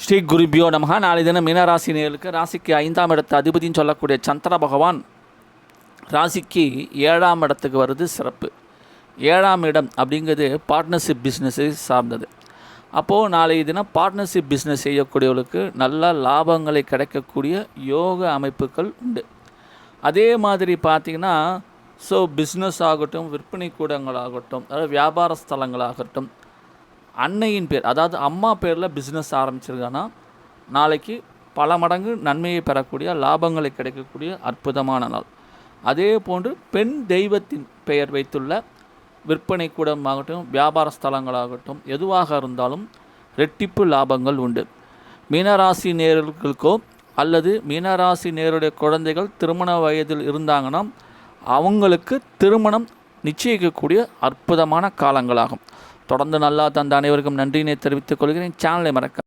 ஸ்ரீ குருபியோ நமக. நாளை தினம் மீனராசி நேயர்களுக்கு ராசிக்கு 5ஆம் இடத்து அதிபதினு சொல்லக்கூடிய சந்திர பகவான் ராசிக்கு 7ஆம் இடத்துக்கு வருது. சிறப்பு. 7ஆம் இடம் அப்படிங்கிறது பார்ட்னர்ஷிப் பிஸ்னஸை சார்ந்தது. அப்போது நாளைய தினம் பார்ட்னர்ஷிப் பிஸ்னஸ் செய்யக்கூடியவர்களுக்கு நல்ல லாபங்களை கிடைக்கக்கூடிய யோக அமைப்புகள் உண்டு. அதே மாதிரி பார்த்திங்கன்னா பிஸ்னஸ் ஆகட்டும், விற்பனை கூடங்களாகட்டும், அதாவது வியாபார ஸ்தலங்களாகட்டும், அன்னையின் பேர், அதாவது அம்மா பேரில் பிஸ்னஸ் ஆரம்பிச்சிருக்காங்கன்னா நாளைக்கு பல மடங்கு நன்மையை பெறக்கூடிய லாபங்களை கிடைக்கக்கூடிய அற்புதமான நாள். அதே போன்று பெண் தெய்வத்தின் பெயர் வைத்துள்ள விற்பனை கூடமாகட்டும், வியாபார ஸ்தலங்களாகட்டும், எதுவாக இருந்தாலும் ரெட்டிப்பு லாபங்கள் உண்டு. மீனராசி நேயர்களுக்கோ அல்லது மீனராசி நேயருடைய குழந்தைகள் திருமண வயதில் இருந்தாங்கன்னா அவங்களுக்கு திருமணம் நிச்சயிக்கக்கூடிய அற்புதமான காலங்களாகும். தொடர்ந்து நல்லா தந்த அனைவருக்கும் நன்றியினை தெரிவித்துக் கொள்கிறேன். சேனலை மறக்க